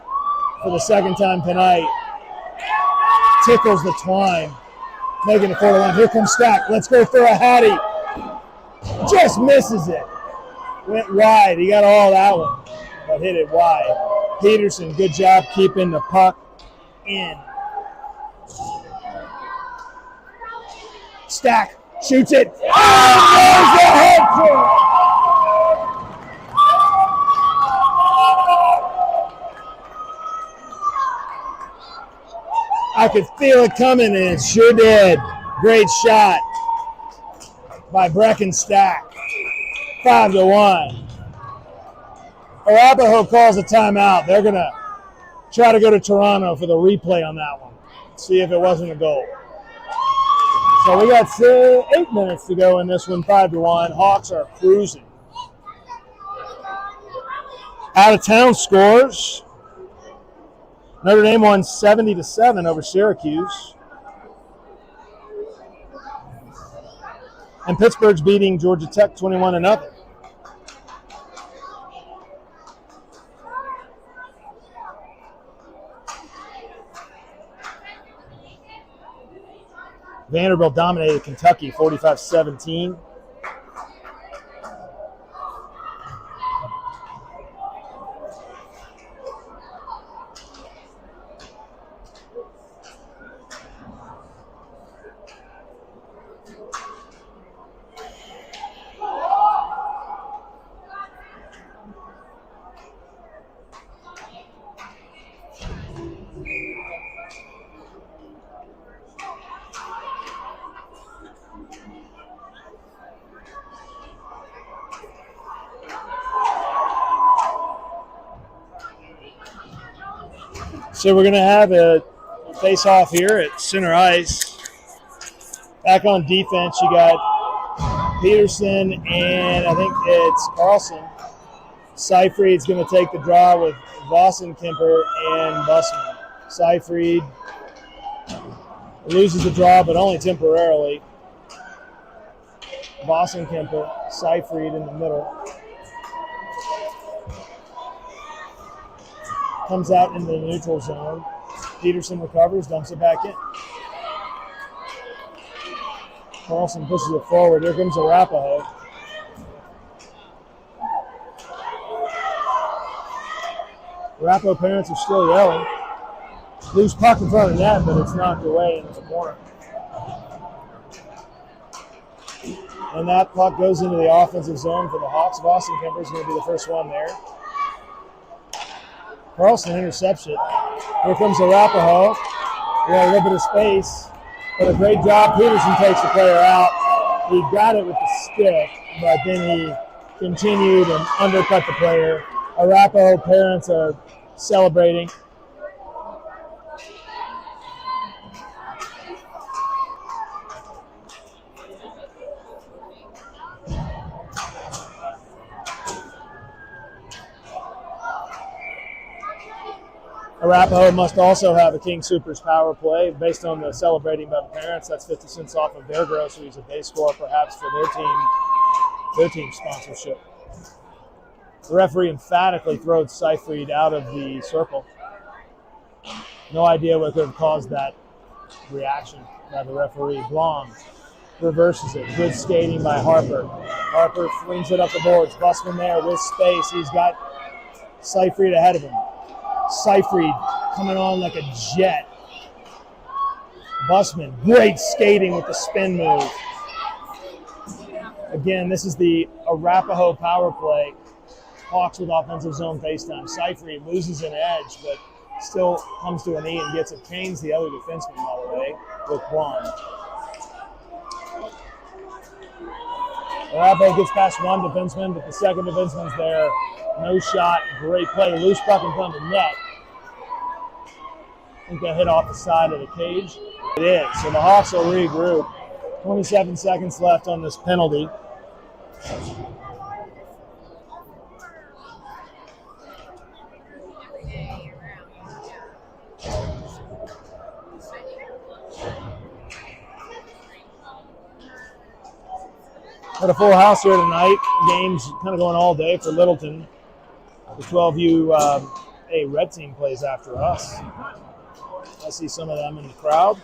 for the second time tonight, tickles the twine, making it 4-1. Here comes Stack. Let's go for a Hattie. Just misses it. Went wide. He got all that one, but hit it wide. Peterson, good job keeping the puck in. Stack shoots it. Oh, there's the head trick. I could feel it coming, and it sure did. Great shot by Brecken Stack. 5-1. Arapahoe calls a timeout. They're going to try to go to Toronto for the replay on that one. See if it wasn't a goal. So we got 8 minutes to go in this one, 5-1. Hawks are cruising. Out of town scores. Notre Dame won 70-7 over Syracuse. And Pittsburgh's beating Georgia Tech 21-0. Vanderbilt dominated Kentucky 45-17. So we're going to have a face-off here at center ice. Back on defense, you got Peterson and I think it's Carlson. Seyfried's going to take the draw with Vossenkemper and Bussman. Seyfried loses the draw, but only temporarily. Vossenkemper, Seyfried in the middle. Comes out into the neutral zone. Peterson recovers, dumps it back in. Carlson pushes it forward. Here comes Arapahoe. Arapahoe parents are still yelling. Loose puck in front of the net, but it's knocked away into the corner. And that puck goes into the offensive zone for the Hawks. Boston Kemper is going to be the first one there. Carlson intercepts it. Here comes Arapahoe. We got a little bit of space, but a great job. Peterson takes the player out. He got it with the stick, but then he continued and undercut the player. Arapahoe parents are celebrating. Arapahoe must also have a King Soopers power play based on the celebrating by the parents. That's 50 cents off of their groceries if they score, perhaps for their team sponsorship. The referee emphatically throws Seyfried out of the circle. No idea what could have caused that reaction by the referee. Blom reverses it. Good skating by Harper. Harper flings it up the boards. Busman there with space. He's got Seyfried ahead of him. Seyfried coming on like a jet. Busman, great skating with the spin move. Again, this is the Arapahoe power play. Hawks with offensive zone face time. Seyfried loses an edge, but still comes to a knee and gets it. Kane's the other defenseman, by the way, with one. Arapahoe gets past one defenseman, but the second defenseman's there. No shot, great play. Loose puck in front of the net. I think that hit off the side of the cage. It is. So the Hawks will regroup. 27 seconds left on this penalty. Got a full house here tonight. Game's kind of going all day for Littleton. The 12U red team plays after us. I see some of them in the crowd.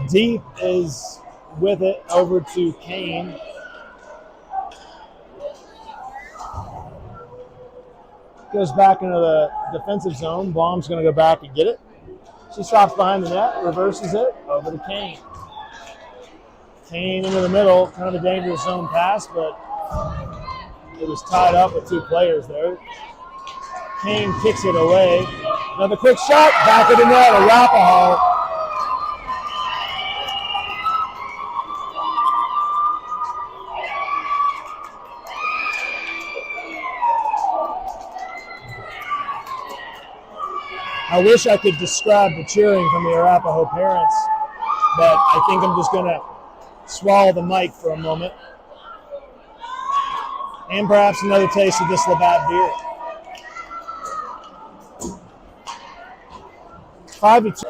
Deep is with it over to Kane. Goes back into the defensive zone. Blom's going to go back and get it. She stops behind the net, reverses it, over to Kane. Kane into the middle, kind of a dangerous zone pass, but it was tied up with two players there. Kane kicks it away. Another quick shot, back of the net, Arapahoe. I wish I could describe the cheering from the Arapahoe parents, but I think I'm just going to swallow the mic for a moment. And perhaps another taste of this Labatt beer. 5-2.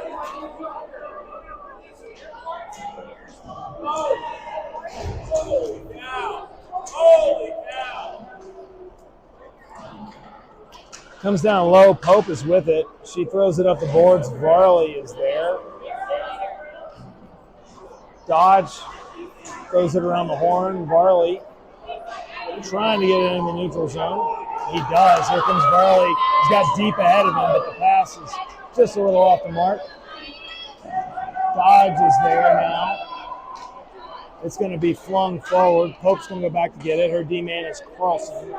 Comes down low. Pope is with it. She throws it up the boards. Varley is there. Dodge throws it around the horn. Varley trying to get it in the neutral zone. He does. Here comes Varley. He's got deep ahead of him, but the pass is just a little off the mark. Dodge is there now. It's going to be flung forward. Pope's going to go back to get it. Her D-man is Carlson.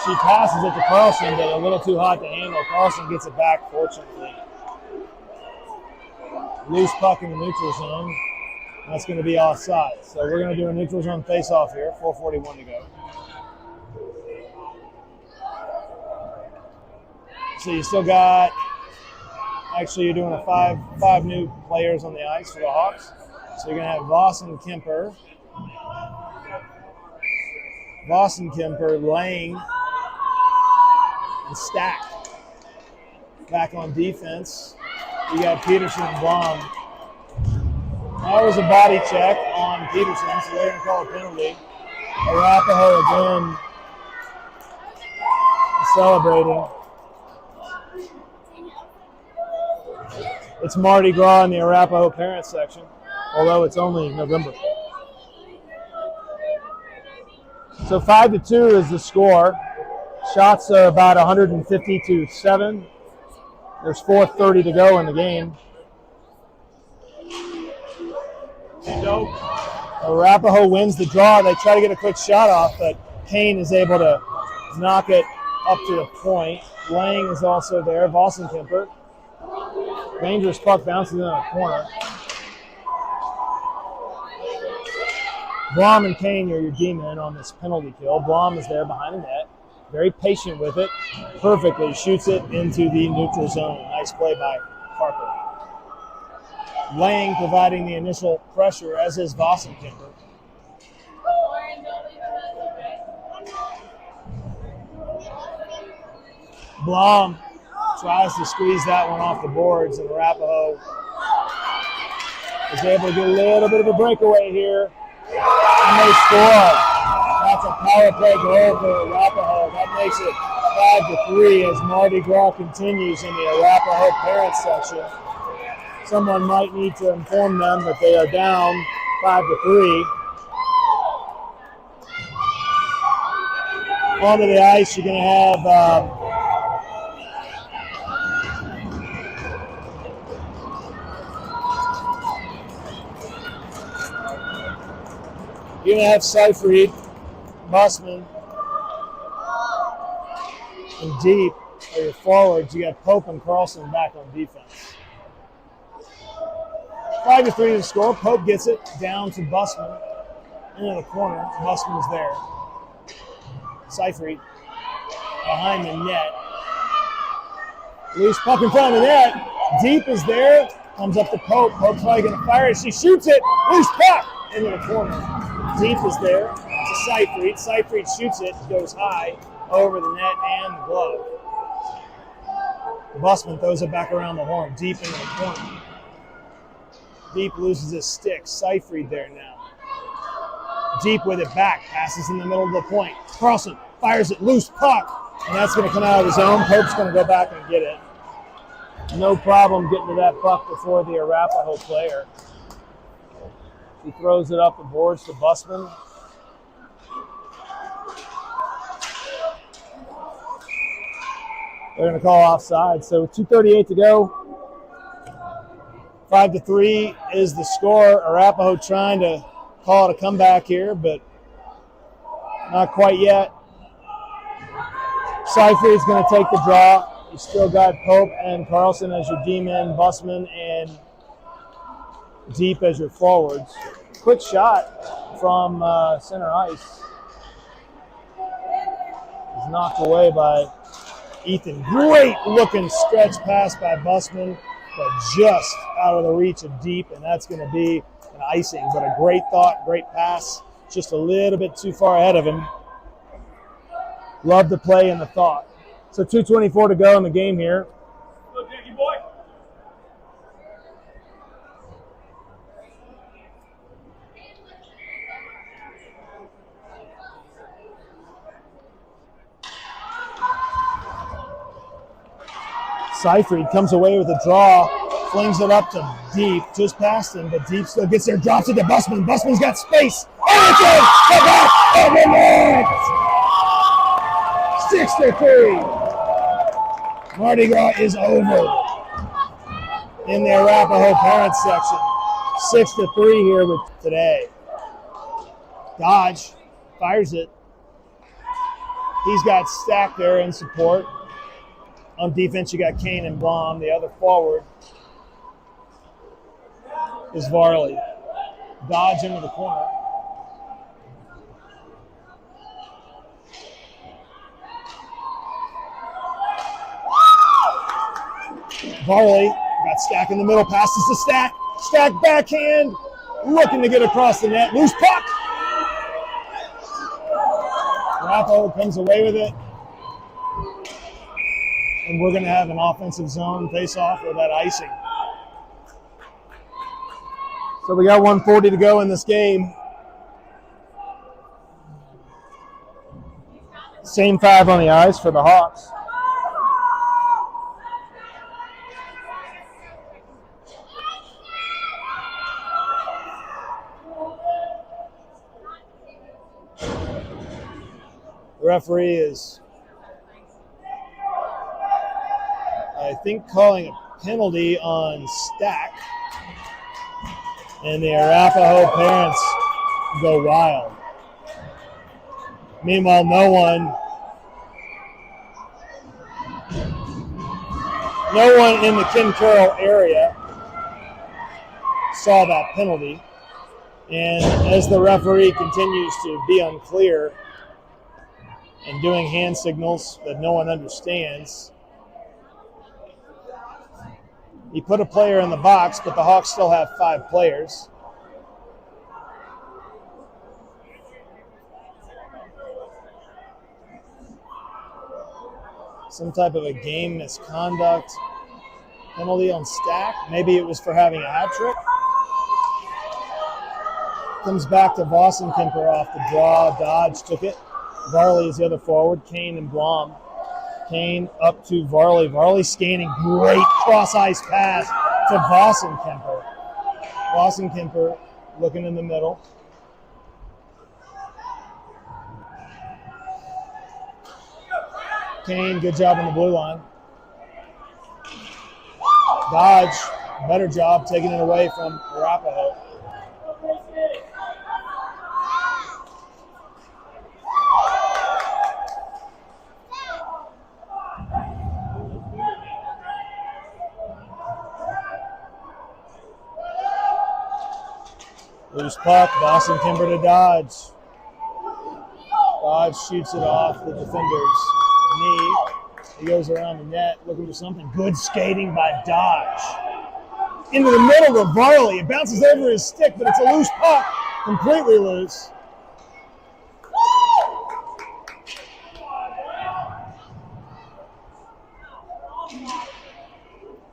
She passes it to Carlson, but a little too hot to handle. Carlson gets it back, fortunately. Loose puck in the neutral zone. That's going to be offside. So we're going to do a neutral zone face-off here. 4:41 to go. So you still got, actually you're doing a five new players on the ice for the Hawks. So you're going to have Voss and Kemper. Voss and Kemper, Lang, and Stack. Back on defense, you got Peterson and Blom. That was a body check on Peterson, so they're going to call a penalty. Arapahoe again celebrating. It's Mardi Gras in the Arapahoe parents section, although it's only November. So 5-2 is the score. Shots are about 150 to 7. There's 4:30 to go in the game. Arapahoe wins the draw. They try to get a quick shot off, but Kane is able to knock it up to the point. Lang is also there. Vossenkemper. Dangerous puck bounces in the corner. Blom and Kane are your D-men on this penalty kill. Blom is there behind the net. Very patient with it. Perfectly shoots it into the neutral zone. Nice play by Parker. Lang providing the initial pressure, as is Vossenkemper. Blom tries to squeeze that one off the boards, and Arapahoe is able to get a little bit of a breakaway here. And they score. That's a power play goal for Arapahoe. That makes it 5-3 as Mardi Gras continues in the Arapahoe parents section. Someone might need to inform them that they are down 5-3. Onto the ice, you're going to have Seyfried, Bussman, and deep are your forwards. You got Pope and Carlson back on defense. 5-3 to score. Pope gets it down to Bussman into the corner. Bussman's there. Seyfried behind the net. Loose puck in front of the net. Deep is there. Comes up to Pope. Pope's probably going to fire it. She shoots it. Loose puck into the corner. Deep is there to Seyfried. Seyfried shoots it. Goes high over the net and the glove. Bussman throws it back around the horn. Deep into the corner. Deep loses his stick. Seyfried there now. Deep with it back. Passes in the middle of the point. Carlson fires it. Loose puck. And that's going to come out of the zone. Pope's going to go back and get it. No problem getting to that puck before the Arapahoe player. He throws it up the boards to Bussman. They're going to call offside. So 2:38 to go. 5-3 is the score. Arapahoe trying to call it a comeback here, but not quite yet. Seyfried's going to take the draw. You still got Pope and Carlson as your D-men, Bussman and Deep as your forwards. Quick shot from center ice. Is knocked away by Ethan. Great looking stretch pass by Bussman, but just out of the reach of Deep, and that's going to be an icing. But a great thought, great pass, just a little bit too far ahead of him. Love the play and the thought. So 2:24 to go in the game here. Look, Dickie boy. Seyfried comes away with a draw, flings it up to Deep, just past him, but Deep still gets there, drops it to Bussman. Bussman's got space. And it's in! The back of the net! 6-3. Mardi Gras is over in the Arapahoe parents section. 6-3 here with today. Dodge fires it. He's got Stack there in support. On defense, you got Kane and Blom. The other forward is Varley. Dodge into the corner. Varley got Stack in the middle, passes to Stack. Stack backhand, looking to get across the net. Loose puck. Arapahoe comes away with it. And we're going to have an offensive zone face-off with that icing. So we got 1:40 to go in this game. Same five on the ice for the Hawks. referee is, I think, calling a penalty on Stack. And the Arapahoe parents go wild. Meanwhile, no one in the Ken Carroll area saw that penalty. And as the referee continues to be unclear and doing hand signals that no one understands, he put a player in the box, but the Hawks still have 5 players. Some type of a game misconduct penalty on Stack. Maybe it was for having a hat trick. Comes back to Vossen-Kemper off the draw. Dodge took it. Varley is the other forward. Kane and Blom. Kane up to Varley. Varley scanning. Great cross-ice pass to Vossen-Kemper. Vossen-Kemper looking in the middle. Kane, good job on the blue line. Dodge, better job taking it away from Arapahoe. Loose puck, Vossen-Kemper to Dodge. Dodge shoots it off the defender's knee. He goes around the net looking for something. Good skating by Dodge. Into the middle of Varley. It bounces over his stick, but it's a loose puck. Completely loose.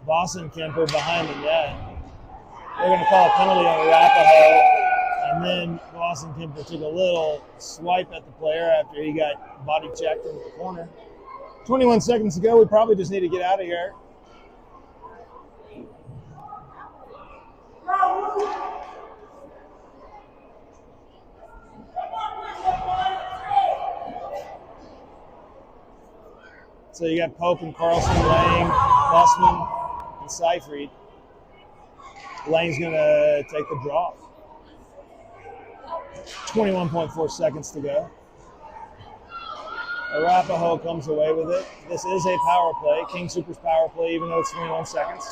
Vossen-Kemper behind the net. They're going to call a penalty on Arapahoe. And then Vossen-Kemper took a little swipe at the player after he got body checked into the corner. 21 seconds to go. We probably just need to get out of here. So you got Pope and Carlson, Lang, Bussman, and Seyfried. Lang's going to take the draw. 21.4 seconds to go. Arapahoe comes away with it. This is a power play, King Super's power play, even though it's 21 seconds.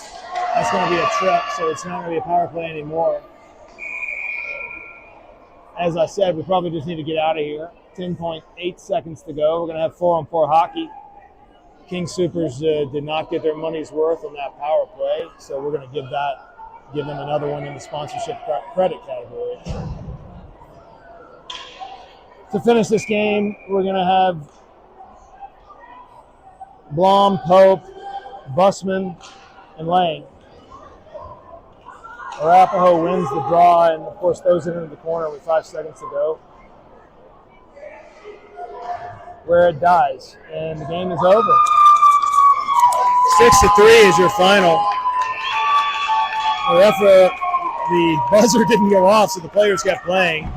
That's going to be a trip, so it's not going to be a power play anymore. As I said, we probably just need to get out of here. 10.8 seconds to go. We're going to have 4-on-4 hockey. King Supers did not get their money's worth on that power play, so we're going to give them another one in the sponsorship credit category. To finish this game, we're going to have Blom, Pope, Bussman, and Lang. Arapahoe wins the draw and, of course, throws it into the corner with 5 seconds to go, where it dies, and the game is over. 6-3 is your final. The buzzer didn't go off, so the players kept playing.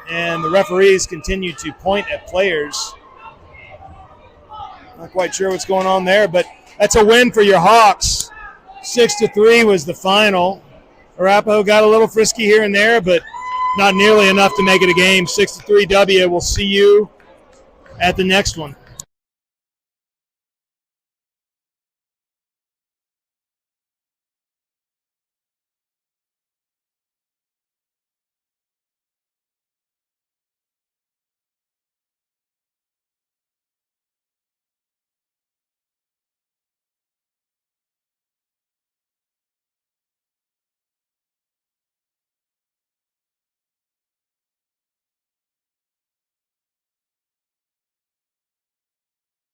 And the referees continue to point at players. Not quite sure what's going on there, but that's a win for your Hawks. 6-3 was the final. Arapahoe got a little frisky here and there, but not nearly enough to make it a game. 6-3 W. We'll see you at the next one.